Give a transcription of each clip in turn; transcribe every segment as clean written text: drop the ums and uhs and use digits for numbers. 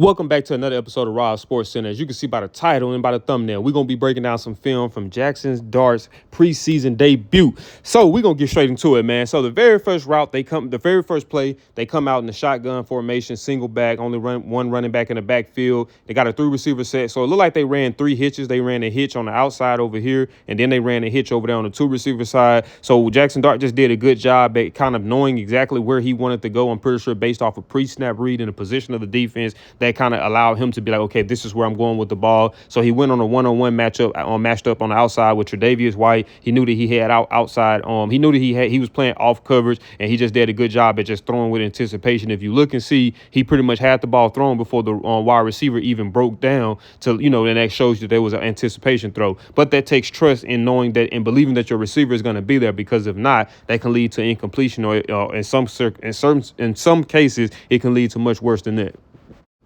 Welcome back to another episode of Raw Sports Center. As you can see by the title and by the thumbnail, we're going to be breaking down some film from Jaxon Dart's preseason debut. So we're going to get straight into it, man. So the very first play, they come out in the shotgun formation, single back, only one running back in the backfield. They got a 3-receiver set. So it looked like they ran 3 hitches. They ran a hitch on the outside over here, and then they ran a hitch over there on the 2-receiver side. So Jaxon Dart just did a good job at kind of knowing exactly where he wanted to go. I'm pretty sure based off a pre-snap read and the position of the defense, that kind of allowed him to be like, okay, this is where I'm going with the ball. So he went on a one-on-one matchup, matched up on the outside with Tre'Davious White. He knew that he had outside. He knew that he was playing off coverage, and he just did a good job at just throwing with anticipation. If you look and see, he pretty much had the ball thrown before the wide receiver even broke down. And that shows you there was an anticipation throw. But that takes trust in knowing that and believing that your receiver is going to be there, because if not, that can lead to incompletion, or in some cases, it can lead to much worse than that.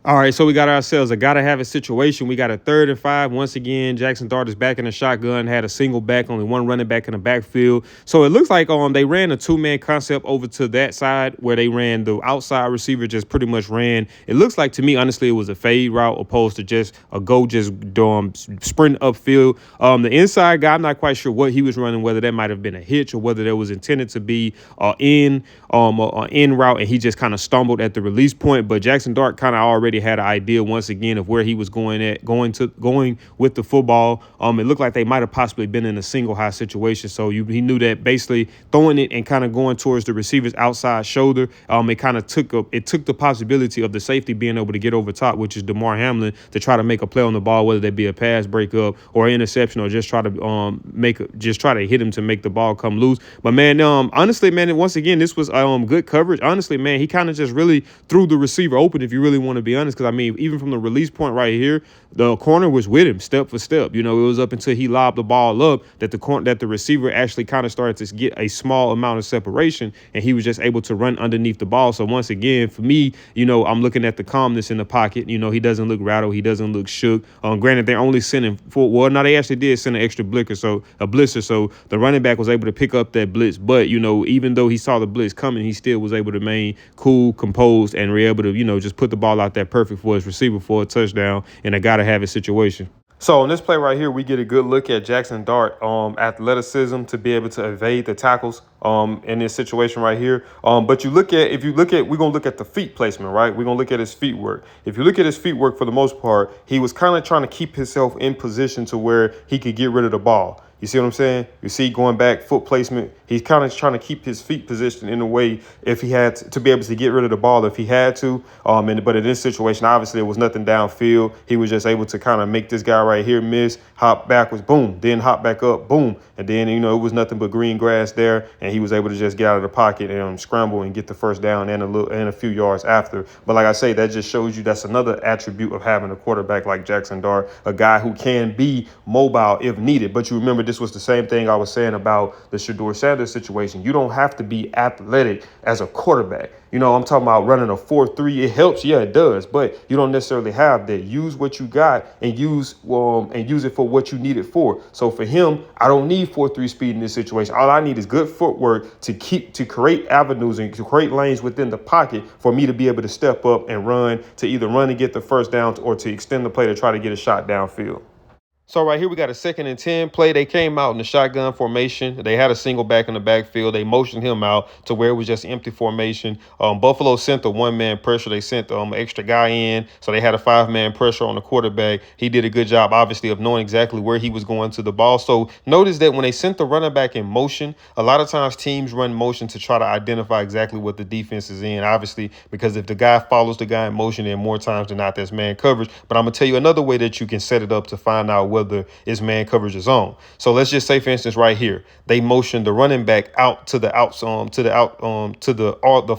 All right, so we got ourselves a gotta have it situation. We got a 3rd and 5. Once again, Jaxon Dart is back in the shotgun, had a single back, only one running back in the backfield. So it looks like they ran a 2-man concept over to that side where they ran the outside receiver, just pretty much ran. It looks like to me, honestly, it was a fade route opposed to just a sprint upfield. The inside guy, I'm not quite sure what he was running, whether that might have been a hitch or whether that was intended to be an in route, and he just kind of stumbled at the release point. But Jaxon Dart kind of already had an idea once again of where he was going with the football. It looked like they might have possibly been in a single high situation. So he knew that basically throwing it and kind of going towards the receiver's outside shoulder, it kind of took the possibility of the safety being able to get over top, which is DeMar Hamlin, to try to make a play on the ball, whether that be a pass breakup or interception, or just try to hit him to make the ball come loose. But man, honestly, man, once again, this was good coverage. Honestly, man, he kind of just really threw the receiver open, if you really want to be honest. Because, I mean, even from the release point right here, the corner was with him step for step. It was up until he lobbed the ball up that the receiver actually kind of started to get a small amount of separation, and he was just able to run underneath the ball. So once again, for me, I'm looking at the calmness in the pocket. He doesn't look rattled. He doesn't look shook. Granted, they're only sending they actually did send an extra blitzer. So the running back was able to pick up that blitz. But, even though he saw the blitz coming, he still was able to remain cool, composed, and were able to, just put the ball out there perfect for his receiver for a touchdown in a gotta-have-it situation. So on this play right here, we get a good look at Jaxon Dart athleticism to be able to evade the tackles in this situation right here. But we're going to look at the feet placement, right? We're going to look at his feet work. If you look at his feet work, for the most part, he was kind of trying to keep himself in position to where he could get rid of the ball. You see what I'm saying? You see, going back, foot placement, he's kind of trying to keep his feet positioned in a way if he had to be able to get rid of the ball if he had to. But in this situation, obviously, it was nothing downfield. He was just able to kind of make this guy right here miss, hop backwards, boom, then hop back up, boom. And then, it was nothing but green grass there, and he was able to just get out of the pocket and scramble and get the first down and a few yards after. But like I say, that just shows you that's another attribute of having a quarterback like Jaxon Dart, a guy who can be mobile if needed. But you remember, this was the same thing I was saying about the Shedeur Sanders situation. You don't have to be athletic as a quarterback. I'm talking about running a 4.3. It helps, yeah, it does, but you don't necessarily have that. Use what you got and use it for what you need it for. So for him, I don't need 4.3 speed in this situation. All I need is good footwork to create avenues and to create lanes within the pocket for me to be able to step up and run, to either run and get the first down or to extend the play to try to get a shot downfield. So right here, we got a 2nd and 10 play. They came out in the shotgun formation. They had a single back in the backfield. They motioned him out to where it was just empty formation. Buffalo sent the 1-man pressure. They sent an extra guy in. So they had a 5-man pressure on the quarterback. He did a good job, obviously, of knowing exactly where he was going to the ball. So notice that when they sent the running back in motion, a lot of times teams run motion to try to identify exactly what the defense is in, obviously, because if the guy follows the guy in motion, then more times than not, that's man coverage. But I'm going to tell you another way that you can set it up to find out whether it's man coverage or zone. So let's just say, for instance, right here, they motioned the running back out to the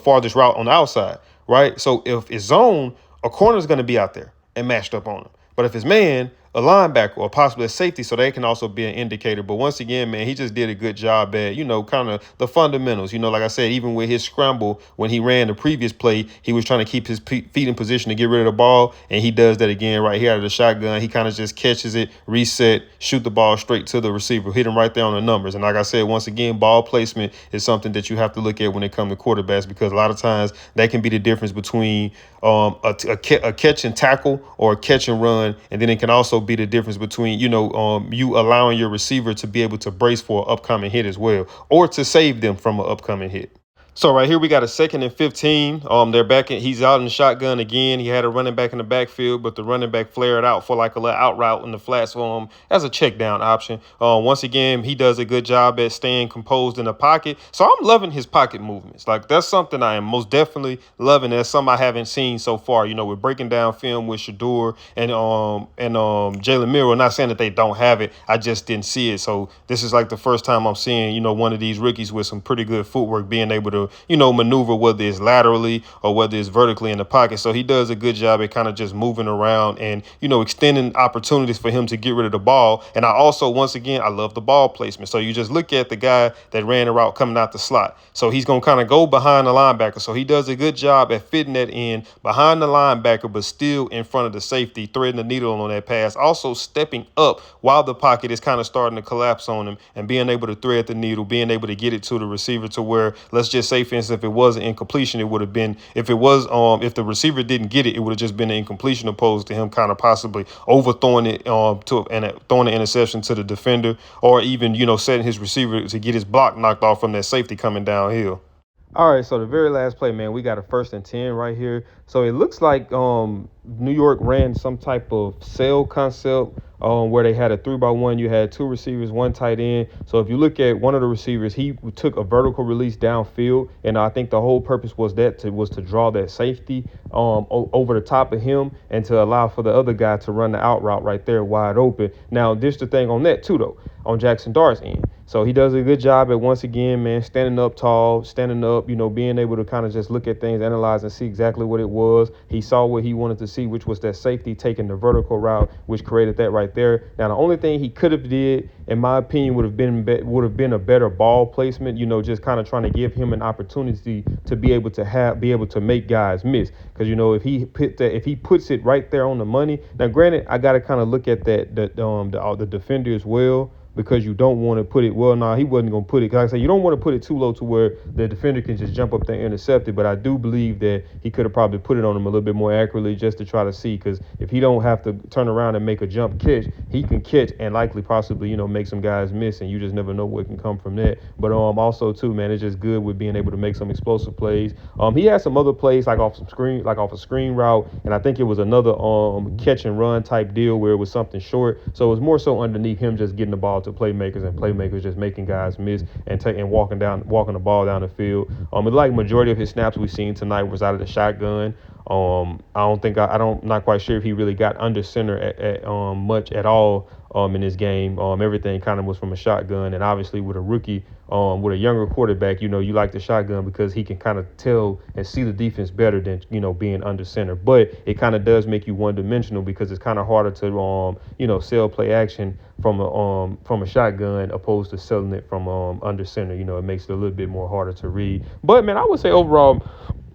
farthest route on the outside, right? So if it's zone, a corner is going to be out there and matched up on him. But if it's man, a linebacker or possibly a safety, so they can also be an indicator. But once again, man, he just did a good job at, kind of the fundamentals. Like I said, even with his scramble, when he ran the previous play, he was trying to keep his feet in position to get rid of the ball. And he does that again right here out of the shotgun. He kind of just catches it, reset, shoot the ball straight to the receiver, hit him right there on the numbers. And like I said, once again, ball placement is something that you have to look at when it comes to quarterbacks, because a lot of times that can be the difference between a catch and tackle or a catch and run. And then it can also be the difference between, you allowing your receiver to be able to brace for an upcoming hit as well, or to save them from an upcoming hit. So right here we got a 2nd and 15. They're back in, he's out in the shotgun again. He had a running back in the backfield, but the running back flared out for like a little out route in the flats for him as a check down option. Once again, he does a good job at staying composed in the pocket. So I'm loving his pocket movements. Like, that's something I am most definitely loving. That's something I haven't seen so far. We're breaking down film with Shador and Jalen Milroe. Not saying that they don't have it. I just didn't see it. So this is like the first time I'm seeing, one of these rookies with some pretty good footwork being able to maneuver, whether it's laterally or whether it's vertically in the pocket. So he does a good job at kind of just moving around and, extending opportunities for him to get rid of the ball. And I also, once again, I love the ball placement. So you just look at the guy that ran the route coming out the slot. So he's going to kind of go behind the linebacker. So he does a good job at fitting that in behind the linebacker, but still in front of the safety, threading the needle on that pass. Also stepping up while the pocket is kind of starting to collapse on him and being able to thread the needle, being able to get it to the receiver to where, let's just say, for instance, if it was an incompletion, it would have been, if the receiver didn't get it, it would have just been an incompletion opposed to him kind of possibly overthrowing it throwing an interception to the defender, or even, setting his receiver to get his block knocked off from that safety coming downhill. All right, so the very last play, man, we got a 1st and 10 right here. So it looks like New York ran some type of sail concept where they had a 3-by-1. You had 2 receivers, 1 tight end. So if you look at one of the receivers, he took a vertical release downfield, and I think the whole purpose was to draw that safety over the top of him and to allow for the other guy to run the out route right there wide open. Now, this the thing on that too, though, on Jaxon Dart's end. So he does a good job at, once again, man, standing up tall, standing up, being able to kind of just look at things, analyze and see exactly what it was. He saw what he wanted to see, which was that safety taking the vertical route, which created that right there. Now, the only thing he could have did, in my opinion, would have been a better ball placement, just kind of trying to give him an opportunity to be able to make guys miss. Because, if he puts it right there on the money. Now, granted, I got to kind of look at the defender as well, because you don't want to put it, he wasn't going to put it, because like I said, you don't want to put it too low to where the defender can just jump up there and intercept it. But I do believe that he could have probably put it on him a little bit more accurately just to try to see, because if he don't have to turn around and make a jump catch, he can catch and likely possibly, make some guys miss, and you just never know what can come from that. But also too, man, it's just good with being able to make some explosive plays. He had some other plays like off a screen route, and I think it was another catch and run type deal where it was something short. So it was more so underneath him just getting the ball to playmakers, and playmakers just making guys miss and walking the ball down the field. Like majority of his snaps we've seen tonight was out of the shotgun. Not quite sure if he really got under center at much at all in this game. Everything kind of was from a shotgun, and obviously with a rookie, with a younger quarterback, you like the shotgun because he can kind of tell and see the defense better than, being under center. But it kind of does make you one-dimensional because it's kind of harder to, sell play action from a shotgun opposed to selling it from under center. It makes it a little bit more harder to read. But, man, I would say overall,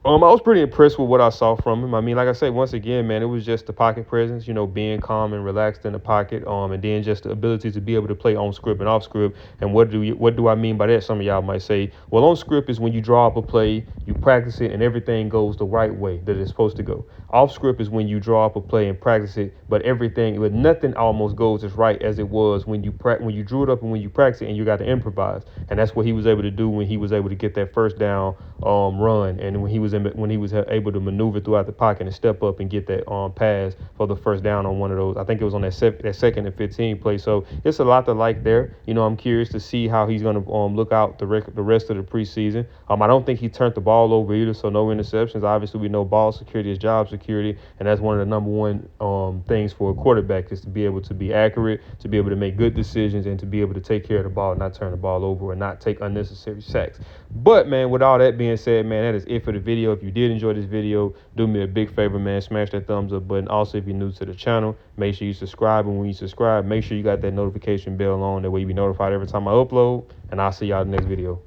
I was pretty impressed with what I saw from him. I mean, like I said, once again, man, it was just the pocket presence, being calm and relaxed in the pocket, and then just the ability to be able to play on script and off script. And what do I mean by that? Some of y'all might say, well, on script is when you draw up a play, you practice it, and everything goes the right way that it's supposed to go. Off script is when you draw up a play and practice it, but nothing almost goes as right as it was when you drew it up and when you practice it and you got to improvise. And that's what he was able to do when he was able to get that first down run, and when he was able to maneuver throughout the pocket and step up and get that pass for the first down on one of those. I think it was on that 2nd and 15 play. So it's a lot to like there. I'm curious to see how he's going to look out the rest of the preseason. I don't think he turned the ball over either, so no interceptions. Obviously, we know ball security is job security, and that's one of the number one things for a quarterback is to be able to be accurate, to be able to make good decisions, and to be able to take care of the ball, not turn the ball over, and not take unnecessary sacks. But, man, with all that being said, man, that is it for the video. video. If you did enjoy this video, do me a big favor, man. Smash that thumbs up button. Also, if you're new to the channel, make sure you subscribe. And when you subscribe, make sure you got that notification bell on. That way you be notified every time I upload. And I'll see y'all in the next video.